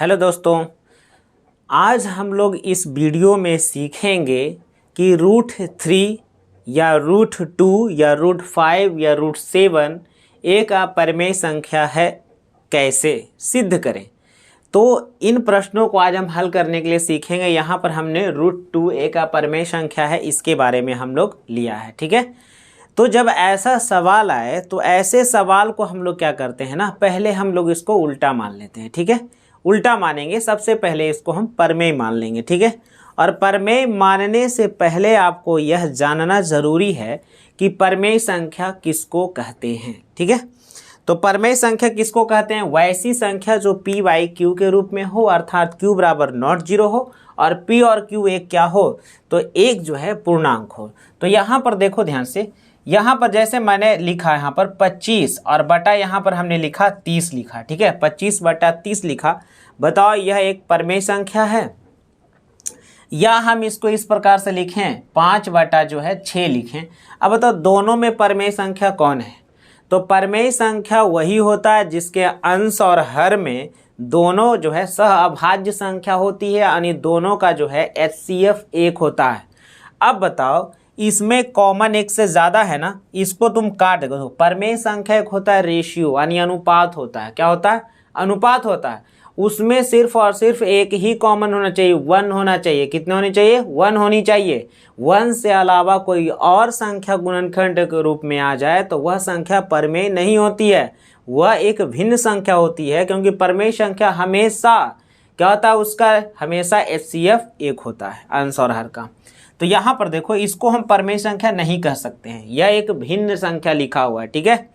Hello दोस्तों, आज हम लोग इस वीडियो में सीखेंगे कि √3 या √2 या √5 या √7 एक अपरिमेय संख्या है, कैसे सिद्ध करें। तो इन प्रश्नों को आज हम हल करने के लिए सीखेंगे। यहाँ पर हमने √2 एक अपरिमेय संख्या है, इसके बारे में हम लोग लिया है। ठीक है, तो जब ऐसा सवाल आए तो ऐसे सवाल को हम लोग क्या करते हैं ना, पहले हम लोग इसको उल्टा मान लेते हैं। ठीक है, उल्टा मानेंगे, सबसे पहले इसको हम परमेय मान लेंगे। ठीक है, और परमेय मानने से पहले आपको यह जानना जरूरी है कि परमेय संख्या किसको कहते हैं। ठीक है, तो परमेय संख्या किसको कहते हैं? वैसी संख्या जो p बाई q के रूप में हो, अर्थात q बराबर नॉट जीरो हो और p और q एक क्या हो, तो एक जो है पूर्णांक हो। तो यहाँ पर देखो ध्यान से, यहाँ पर जैसे मैंने लिखा यहाँ पर 25 और बटा यहाँ पर हमने लिखा 30 लिखा। ठीक है, 25 बटा 30 लिखा। बताओ यह एक परमेय संख्या है, या हम इसको इस प्रकार से लिखें 5 बटा जो है 6 लिखें। अब बताओ दोनों में परमेय संख्या कौन है? तो परमेय संख्या वही होता है जिसके अंश और हर में दोनों जो है सह अभाज्य संख्या होती है, यानी दोनों का जो है HCF एक होता है। अब बताओ इसमें कॉमन एक से ज़्यादा है ना, इसको तुम काट दो। परमेय संख्या एक होता है रेशियो, यानी अनुपात होता है। क्या होता है? अनुपात होता है। उसमें सिर्फ और सिर्फ एक ही कॉमन होना चाहिए, 1 होना चाहिए। कितने होनी चाहिए? 1 होनी चाहिए। 1 से अलावा कोई और संख्या गुणनखंड के रूप में आ जाए तो वह संख्या परमेय नहीं होती है, वह एक भिन्न संख्या होती है। क्योंकि परमेय संख्या हमेशा क्या होता है, उसका हमेशा HCF एक होता है, अंश और हर का। तो यहाँ पर देखो, इसको हम परमेय संख्या नहीं कह सकते हैं, यह एक भिन्न संख्या लिखा हुआ है। ठीक है,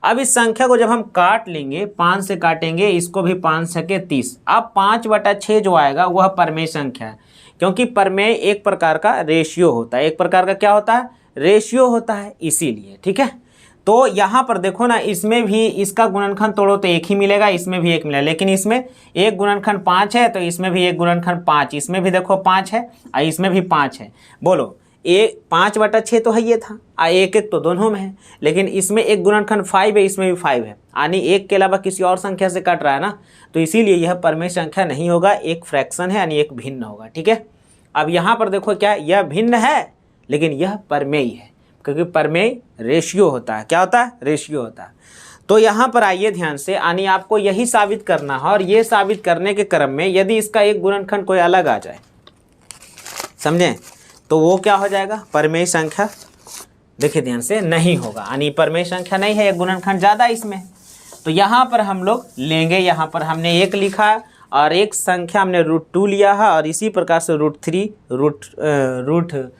अब इस संख्या को जब हम काट लेंगे, 5 से काटेंगे, इसको भी 5 सके 30। अब 5 बटा 6 जो आएगा वह परमेय संख्या है, क्योंकि परमेय एक प्रकार का रेशियो होता है। एक प्रकार का क्या होता है? रेशियो होता है, इसीलिए। ठीक है, तो यहाँ पर देखो ना, इसमें भी इसका गुणनखंड तोड़ो तो एक ही मिलेगा, इसमें भी एक मिलेगा, लेकिन इसमें एक गुणनखंड 5 है तो इसमें भी एक गुणनखंड 5, इसमें भी देखो 5 है और इसमें भी 5 है। बोलो, 5 बटा 6 तो है ये था, एक एक तो दोनों में है, लेकिन इसमें एक गुणनखंड 5 है, इसमें भी 5 है, यानी एक के अलावा किसी और संख्या से कट रहा है ना, तो इसीलिए यह परमेय संख्या नहीं होगा, एक फ्रैक्शन है, यानी एक भिन्न होगा। ठीक है, अब यहाँ पर देखो क्या, यह भिन्न है लेकिन यह परमेय है, क्योंकि परमेय रेशियो होता है। क्या होता है? रेशियो होता है। तो यहाँ पर आइए ध्यान से, यानी आपको यही साबित करना है, और ये साबित करने के क्रम में यदि इसका एक गुणनखंड कोई अलग आ जाए, समझें, तो वो क्या हो जाएगा? परमेय संख्या। देखिए ध्यान से, नहीं होगा, यानी परमेय संख्या नहीं है, एक गुणनखंड ज़्यादा इसमें। तो यहाँ पर हम लोग लेंगे, यहाँ पर हमने 1 लिखा और एक संख्या हमने √2 लिया है, और इसी प्रकार से √3 √5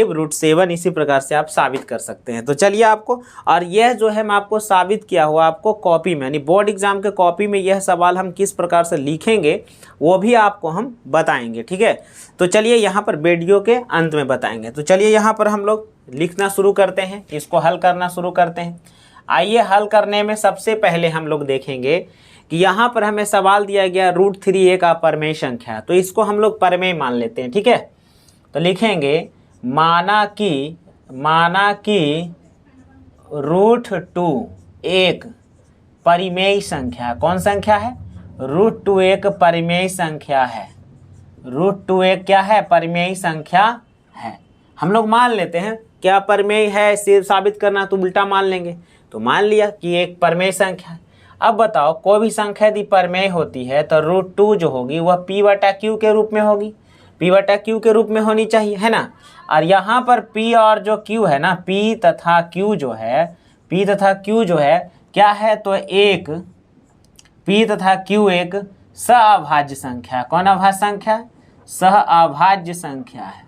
√7 इसी प्रकार से आप साबित कर सकते हैं। तो चलिए आपको, और यह जो है मैं आपको साबित किया हुआ आपको कॉपी में, यानी बोर्ड एग्जाम के कॉपी में यह सवाल हम किस प्रकार से लिखेंगे वो भी आपको हम बताएंगे। ठीक है, तो चलिए यहाँ पर वीडियो के अंत में बताएंगे। तो चलिए यहाँ पर हम लोग लिखना शुरू करते हैं, इसको हल करना शुरू करते हैं। आइए, हल करने में सबसे पहले हम लोग देखेंगे कि यहाँ पर हमें सवाल दिया गया √3 एक अपरमेय संख्या, तो इसको हम लोग परमेय मान लेते हैं। ठीक है, तो लिखेंगे माना कि √2 एक परिमेय संख्या। कौन संख्या है? √2 एक परिमेय संख्या है। √2 एक क्या है? परिमेय संख्या है। हम लोग मान लेते हैं क्या परमेय है, सिर्फ साबित करना तो उल्टा मान लेंगे। तो मान लिया कि एक परमेय संख्या है। अब बताओ, कोई भी संख्या यदि परमेय होती है तो √2 जो होगी वह p बटा q के रूप में होगी, p बटा q के रूप में होनी चाहिए, है ना। और यहाँ पर p और जो q है ना, p तथा q जो है क्या है? तो एक p तथा q एक सहअभाज्य संख्या। कौन अभाज्य संख्या? सहअभाज्य संख्या है,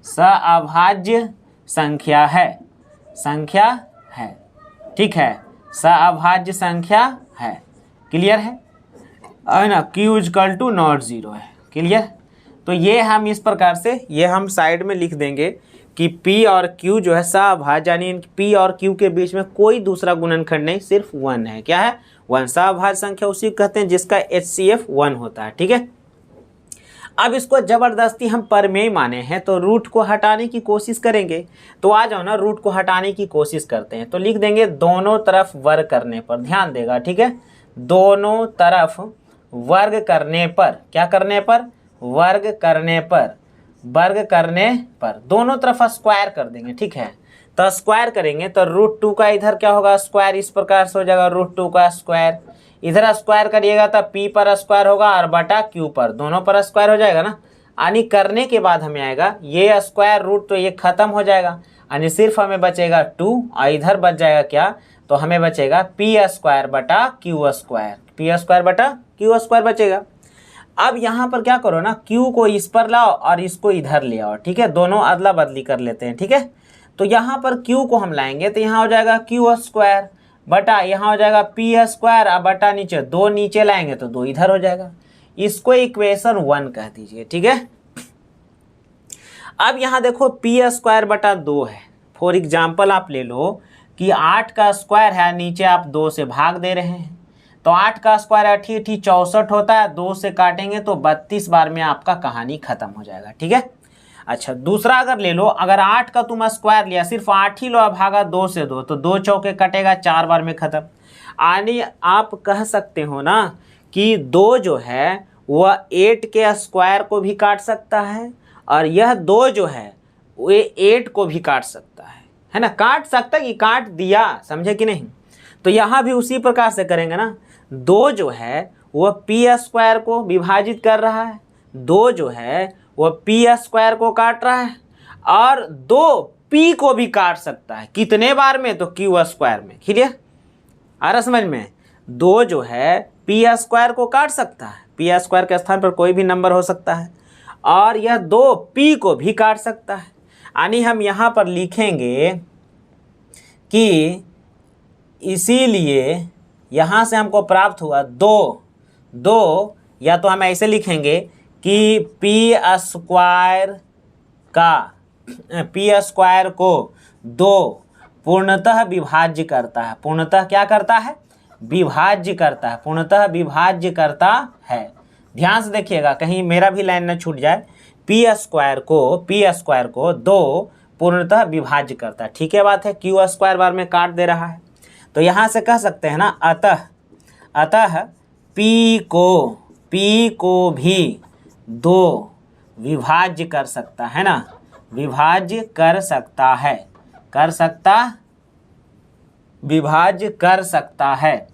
सहअभाज्य संख्या है। ठीक है, सहअभाज्य संख्या है। क्लियर है ना? q = नॉट जीरो है। क्लियर? तो ये हम इस प्रकार से, ये हम साइड में लिख देंगे कि p और q जो है सहअभाज्य, यानी p और q के बीच में कोई दूसरा गुणनखंड नहीं, सिर्फ 1 है। क्या है? 1। सहअभाज्य संख्या उसी को कहते हैं जिसका HCF 1 होता है। ठीक है, अब इसको जबरदस्ती हम परमेय माने हैं तो रूट को हटाने की कोशिश करेंगे। तो आ जाओ ना, रूट को हटाने की कोशिश करते हैं। तो लिख देंगे दोनों तरफ वर्ग करने पर, ध्यान देगा। ठीक है, दोनों तरफ वर्ग करने पर, क्या करने पर, वर्ग करने पर, वर्ग करने पर दोनों तरफ स्क्वायर कर देंगे, ठीक है। तो स्क्वायर करेंगे तो रूट 2 का इधर क्या होगा स्क्वायर, इस प्रकार से हो जाएगा रूट 2 का स्क्वायर। इधर स्क्वायर करिएगा तो p पर स्क्वायर होगा और बटा q पर, दोनों पर स्क्वायर हो जाएगा ना। यानी करने के बाद हमें आएगा ये स्क्वायर रूट, तो ये खत्म हो जाएगा, यानी सिर्फ हमें बचेगा 2 और इधर बच जाएगा क्या, तो हमें बचेगा p स्क्वायर बटा q स्क्वायर, p स्क्वायर बटा q स्क्वायर बचेगा। अब यहाँ पर क्या करो ना, q को इस पर लाओ और इसको इधर ले आओ, ठीक है, दोनों अदला बदली कर लेते हैं, ठीक है। तो यहाँ पर q को हम लाएंगे तो यहाँ हो जाएगा q स्क्वायर बटा, यहाँ हो जाएगा p स्क्वायर और बटा नीचे 2 नीचे लाएंगे तो 2 इधर हो जाएगा। इसको इक्वेशन 1 कह दीजिए, ठीक है। अब यहाँ देखो p स्क्वायर बटा 2 है। फॉर एग्जाम्पल आप ले लो कि 8 का स्क्वायर है, नीचे आप 2 से भाग दे रहे हैं, तो 8 का स्क्वायर 8 64 होता है, 2 से काटेंगे तो 32 बार में आपका कहानी खत्म हो जाएगा, ठीक है। अच्छा दूसरा अगर ले लो, अगर 8 का तुम स्क्वायर लिया, सिर्फ 8 ही लो, भागा 2 से 2, तो 2 चौके कटेगा, 4 बार में खत्म। यानी आप कह सकते हो ना कि 2 जो है वह 8 के स्क्वायर को भी काट सकता है और यह 2 जो है वो 8 को भी काट सकता है ना, काट सकता कि काट दिया, समझे कि नहीं। तो यहाँ भी उसी प्रकार से करेंगे ना, 2 जो है वह p स्क्वायर को विभाजित कर रहा है, 2 जो है वह p स्क्वायर को काट रहा है और 2 p को भी काट सकता है, कितने बार में, तो q स्क्वायर में। क्लियर आ रहा समझ में। 2 जो है p स्क्वायर को काट सकता है, p स्क्वायर के स्थान पर कोई भी नंबर हो सकता है, और यह 2 p को भी काट सकता है। यानी हम यहाँ पर लिखेंगे कि इसीलिए यहाँ से हमको प्राप्त हुआ 2, या तो हम ऐसे लिखेंगे कि p स्क्वायर को 2 पूर्णतः विभाज्य करता है, पूर्णतः क्या करता है, विभाज्य करता है, पूर्णतः विभाज्य करता है। ध्यान से देखिएगा कहीं मेरा भी लाइन न छूट जाए, p स्क्वायर को 2 पूर्णतः विभाज्य करता है, ठीक है बात है, q स्क्वायर बार में काट दे रहा है। तो यहाँ से कह सकते हैं ना, अतः p को भी 2 विभाज्य कर सकता है ना, विभाज्य कर सकता है, विभाज्य कर सकता है,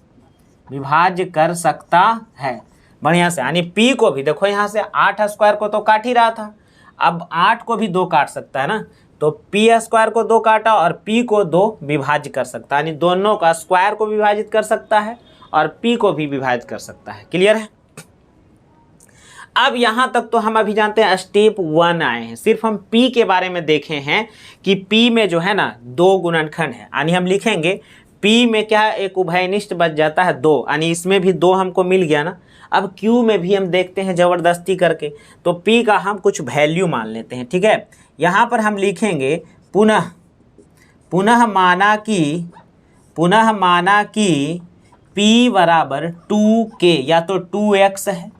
विभाज्य कर सकता है। बढ़िया से, यानी p को भी देखो, यहाँ से 8 स्क्वायर को तो काट ही रहा था, अब 8 को भी 2 काट सकता है ना, तो p स्क्वायर को 2 काटा और p को 2 विभाज्य कर सकता है, यानी दोनों का स्क्वायर को विभाजित कर सकता है और p को भी विभाजित कर सकता है। क्लियर है। अब यहाँ तक तो हम अभी जानते हैं, स्टेप 1 आए हैं, सिर्फ हम p के बारे में देखे हैं कि p में जो है ना 2 गुणनखंड है, यानी हम लिखेंगे p में क्या एक उभयनिष्ठ बच जाता है 2, यानी इसमें भी 2 हमको मिल गया ना। अब q में भी हम देखते हैं जबरदस्ती करके, तो p का हम कुछ वैल्यू मान लेते हैं, ठीक है। यहाँ पर हम लिखेंगे पुनः माना कि p बराबर 2k या तो 2x है,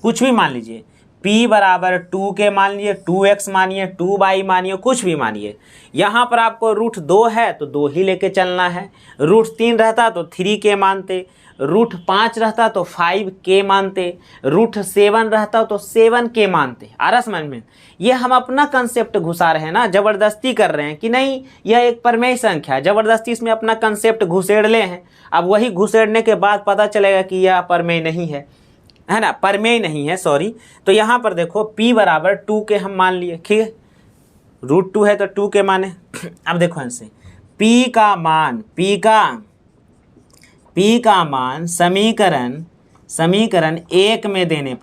कुछ भी मान लीजिए, p बराबर 2k मान लीजिए, 2x मानिए, 2y मानिए, कुछ भी मानिए। यहाँ पर आपको रूट 2 है तो 2 ही लेके चलना है, रूट 3 रहता तो 3k मानते, रूट 5 रहता तो 5k मानते, रूट 7 रहता तो 7k मानते। आ रहा समझ में। ये हम अपना कंसेप्ट घुसा रहे हैं ना, जबरदस्ती कर रहे हैं कि नहीं यह एक परमेय संख्या है, जबरदस्ती इसमें अपना कंसेप्ट घुसेड़ ले हैं। अब वही घुसेड़ने के बाद पता चलेगा कि यह परमेय नहीं है ना, परमेय नहीं है, सॉरी। तो यहाँ पर देखो p बराबर 2k हम मान लिए, ठीक है, रूट 2 है तो 2k माने। अब देखो इनसे p का मान समीकरण 1 में देने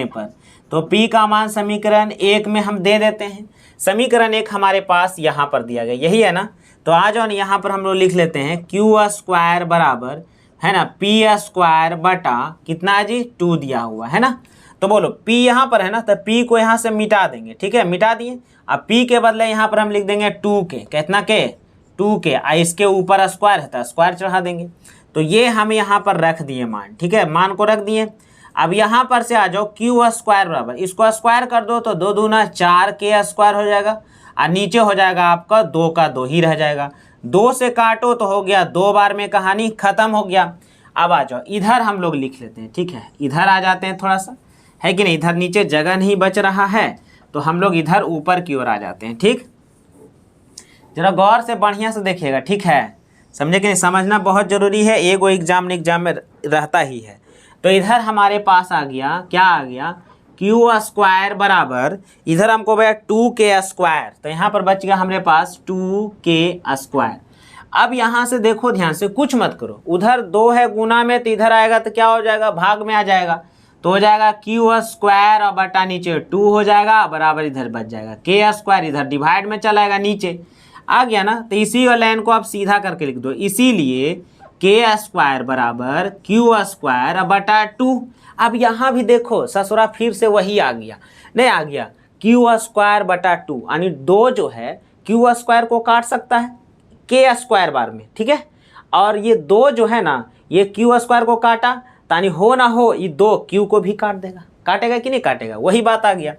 पर, तो p का मान समीकरण 1 में हम दे देते हैं। समीकरण 1 हमारे पास यहाँ पर दिया गया, यही है ना। तो आ जाओ यहाँ पर हम लोग लिख लेते हैं q स्क्वायर बराबर है ना p स्क्वायर बटा कितना है जी 2 दिया हुआ है ना। तो बोलो p यहाँ पर है ना, तो p को यहाँ से मिटा देंगे, ठीक है, मिटा दिए। अब p के बदले यहाँ पर हम लिख देंगे 2k, कितना के 2k, इसके ऊपर स्क्वायर है तो स्क्वायर चढ़ा देंगे। तो ये हम यहाँ पर रख दिए मान, ठीक है, मान को रख दिए। अब यहाँ पर से आ जाओ q स्क्वायर बराबर, इसको स्क्वायर कर दो तो 2 दूना 4k स्क्वायर हो जाएगा, और नीचे हो जाएगा आपका 2 का 2 ही रह जाएगा। 2 से काटो तो हो गया 2 बार में कहानी खत्म हो गया। अब आ जाओ इधर हम लोग लिख लेते हैं, ठीक है। इधर आ जाते हैं थोड़ा सा, है कि नहीं, इधर नीचे जगह नहीं बच रहा है तो हम लोग इधर ऊपर की ओर आ जाते हैं, ठीक। जरा गौर से बढ़िया से देखिएगा, ठीक है, समझे कि नहीं, समझना बहुत जरूरी है, एगो एग्जाम में रहता ही है। तो इधर हमारे पास आ गया, क्या आ गया, क्यू स्क्वायर बराबर, इधर हमको भैया 2k², तो यहाँ पर बच गया हमारे पास 2k²। अब यहाँ से देखो ध्यान से, कुछ मत करो, उधर 2 है गुना में, तो इधर आएगा तो क्या हो जाएगा, भाग में आ जाएगा, तो हो जाएगा q² और बटा नीचे 2 हो जाएगा, बराबर इधर बच जाएगा k², इधर डिवाइड में चला आएगा, नीचे आ गया ना। तो इसी लाइन को आप सीधा करके लिख दो, इसीलिए k² बराबर q² और बटा 2। अब यहाँ भी देखो ससुरा फिर से वही आ गया, नहीं आ गया, q² बटा 2, यानी 2 जो है q² को काट सकता है k² बार में, ठीक है। और ये 2 जो है ना, ये q² को काटा, तानी हो ना हो ये 2 q को भी काट देगा, काटेगा कि नहीं काटेगा, वही बात आ गया।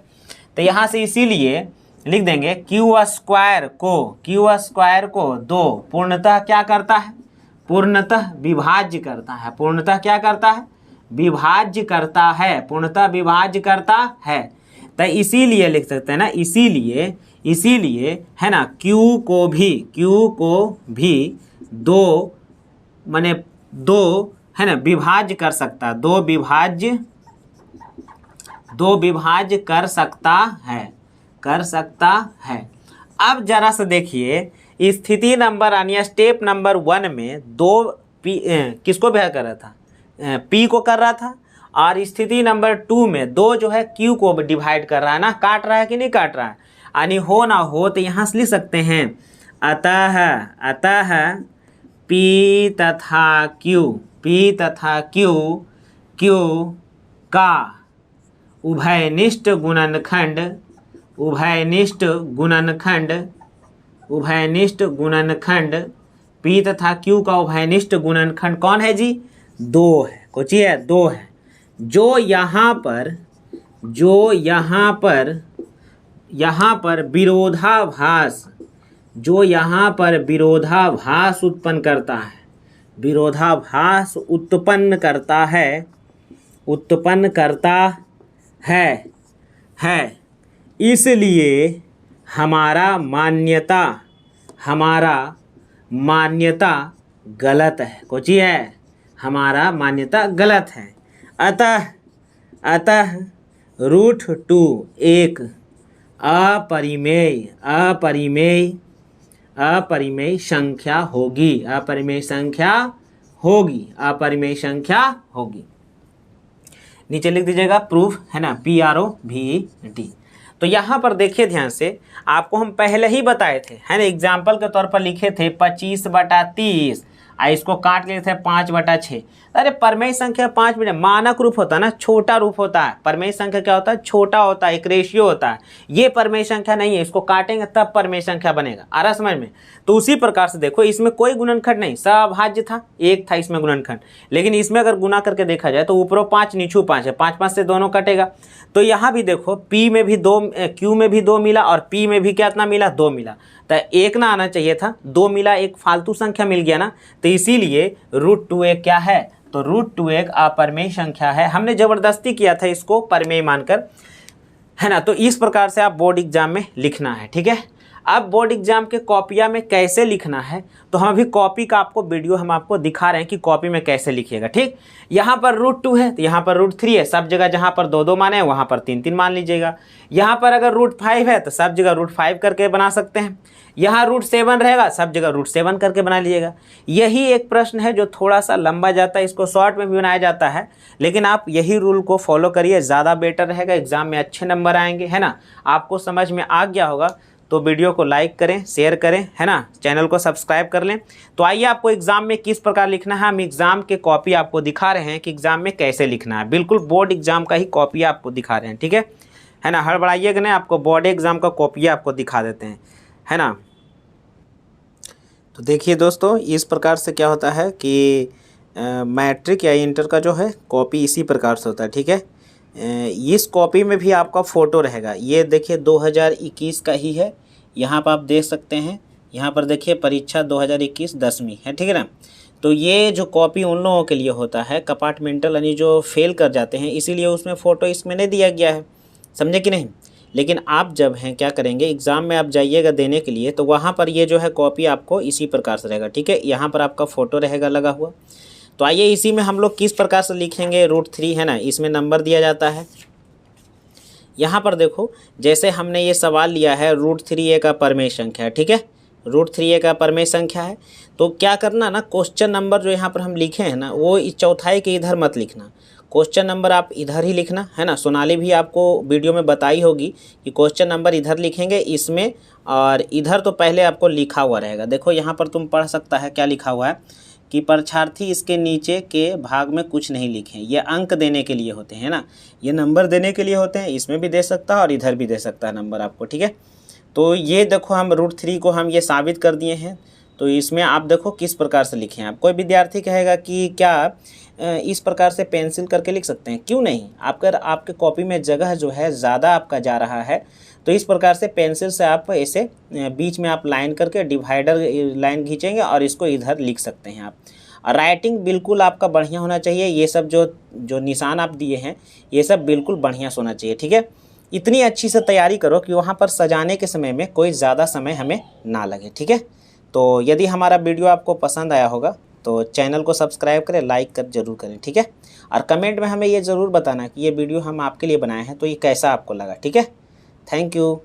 तो यहाँ से इसीलिए लिख देंगे q² को 2 पूर्णतः क्या करता है, पूर्णतः विभाज्य करता है, पूर्णतः क्या करता है, विभाज्य करता है, पूर्णतः विभाज्य करता है। तो इसीलिए लिख सकते हैं ना, इसीलिए है ना, q को भी 2 माने 2 है ना विभाज्य कर सकता है, 2 विभाज्य कर सकता है। अब जरा से देखिए स्थिति नंबर यानी स्टेप नंबर 1 में 2 p किसको भेद कर रहा था, p को कर रहा था, और स्थिति नंबर 2 में 2 जो है q को डिवाइड कर रहा है ना, काट रहा है कि नहीं काट रहा है, यानी हो ना हो तो यहाँ से लिख सकते हैं अतः p तथा q का उभयनिष्ठ गुणनखंड p तथा q का उभयनिष्ठ गुणनखंड कौन है जी, 2 है, कुछ है 2 है, जो यहाँ पर विरोधाभास उत्पन्न करता है, इसलिए हमारा मान्यता गलत है, कुछ ही है, हमारा मान्यता गलत है। अतः √2 एक अपरिमेय संख्या होगी। नीचे लिख दीजिएगा प्रूफ, है ना, PROVET। तो यहाँ पर देखिए ध्यान से, आपको हम पहले ही बताए थे, है ना, एग्जाम्पल के तौर पर लिखे थे 25/30, इसको काट लिए थे 5/6। अरे परमेय संख्या 5 मानक रूप होता है ना, छोटा रूप होता है, परमेय संख्या क्या होता है, छोटा होता है, एक रेशियो होता है, ये परमेय संख्या नहीं है, इसको काटेंगे तब परमेय संख्या बनेगा, आ रहा समझ में। तो उसी प्रकार से देखो, इसमें कोई गुणनखंड नहीं, सभाज्य था, एक था इसमें गुणनखंड, लेकिन इसमें अगर गुना करके देखा जाए तो ऊपरों 5 नीचू 5 है, 5 से दोनों कटेगा। तो यहाँ भी देखो P में भी 2, Q में भी 2 मिला, और P में भी कितना मिला, 2 मिला, तो एक ना आना चाहिए था, 2 मिला, एक फालतू संख्या मिल गया ना, तो इसीलिए √2 एक क्या है, तो √2 एक अपरमेय संख्या है। हमने जबरदस्ती किया था इसको परमेय मानकर, है ना। तो इस प्रकार से आप बोर्ड एग्जाम में लिखना है, ठीक है। अब बोर्ड एग्जाम के कॉपिया में कैसे लिखना है, तो हम अभी कॉपी का आपको वीडियो हम आपको दिखा रहे हैं कि कॉपी में कैसे लिखिएगा, ठीक। यहाँ पर √2 है तो यहाँ पर √3 है, सब जगह जहाँ पर 2-2 माने हैं वहाँ पर 3-3 मान लीजिएगा। यहाँ पर अगर √5 है तो सब जगह √5 करके बना सकते हैं। यहाँ √7 रहेगा, सब जगह √7 करके बना लीजिएगा। यही एक प्रश्न है जो थोड़ा सा लंबा जाता है, इसको शॉर्ट में भी बनाया जाता है, लेकिन आप यही रूल को फॉलो करिए, ज़्यादा बेटर रहेगा, एग्जाम में अच्छे नंबर आएंगे, है ना। आपको समझ में आ गया होगा तो वीडियो को लाइक करें, शेयर करें, है ना, चैनल को सब्सक्राइब कर लें। तो आइए आपको एग्जाम में किस प्रकार लिखना है, हम एग्जाम के कॉपी आपको दिखा रहे हैं कि एग्जाम में कैसे लिखना है, बिल्कुल बोर्ड एग्जाम का ही कॉपी आपको दिखा रहे हैं, ठीक है ना। हड़बड़ाइएगा नहीं, आपको बोर्ड एग्जाम का कॉपी आपको दिखा देते हैं, है ना। तो देखिए दोस्तों, इस प्रकार से क्या होता है कि मैट्रिक या इंटर का जो है कॉपी इसी प्रकार से होता है, ठीक है। इस कॉपी में भी आपका फ़ोटो रहेगा, ये देखिए 2021 का ही है, यहाँ पर आप देख सकते हैं, यहाँ पर देखिए परीक्षा 2021 10वीं है, ठीक है ना। तो ये जो कॉपी उन लोगों के लिए होता है कंपार्टमेंटल, यानी जो फेल कर जाते हैं, इसीलिए उसमें फ़ोटो इसमें नहीं दिया गया है, समझे कि नहीं। लेकिन आप जब हैं क्या करेंगे, एग्ज़ाम में आप जाइएगा देने के लिए, तो वहाँ पर ये जो है कॉपी आपको इसी प्रकार से रहेगा, ठीक है। यहाँ पर आपका फ़ोटो रहेगा लगा हुआ। तो आइए इसी में हम लोग किस प्रकार से लिखेंगे √3 है ना, इसमें नंबर दिया जाता है। यहाँ पर देखो, जैसे हमने ये सवाल लिया है √3 एक अपरिमेय संख्या है, ठीक है। √3 एक अपरिमेय संख्या है, तो क्या करना ना, क्वेश्चन नंबर जो यहाँ पर हम लिखे हैं ना, वो इस चौथाई के इधर मत लिखना, क्वेश्चन नंबर आप इधर ही लिखना है ना। सोनाली भी आपको वीडियो में बताई होगी कि क्वेश्चन नंबर इधर लिखेंगे इसमें, और इधर तो पहले आपको लिखा हुआ रहेगा। देखो यहाँ पर तुम पढ़ सकता है क्या लिखा हुआ है कि परीक्षार्थी इसके नीचे के भाग में कुछ नहीं लिखें। ये अंक देने के लिए होते हैं ना, ये नंबर देने के लिए होते हैं। इसमें भी दे सकता है और इधर भी दे सकता है नंबर आपको, ठीक है। तो ये देखो हम √3 को हम ये साबित कर दिए हैं। तो इसमें आप देखो किस प्रकार से लिखें। आप कोई विद्यार्थी कहेगा कि क्या इस प्रकार से पेंसिल करके लिख सकते हैं, क्यों नहीं। आपके कॉपी में जगह जो है ज़्यादा आपका जा रहा है, तो इस प्रकार से पेंसिल से आप ऐसे बीच में आप लाइन करके डिवाइडर लाइन खींचेंगे और इसको इधर लिख सकते हैं आप। और राइटिंग बिल्कुल आपका बढ़िया होना चाहिए। ये सब जो निशान आप दिए हैं ये सब बिल्कुल बढ़िया से होना चाहिए, ठीक है। इतनी अच्छी से तैयारी करो कि वहाँ पर सजाने के समय में कोई ज़्यादा समय हमें ना लगे, ठीक है। तो यदि हमारा वीडियो आपको पसंद आया होगा तो चैनल को सब्सक्राइब करें, लाइक कर जरूर करें, ठीक है। और कमेंट में हमें ये ज़रूर बताना कि ये वीडियो हम आपके लिए बनाए हैं तो ये कैसा आपको लगा, ठीक है। Thank you.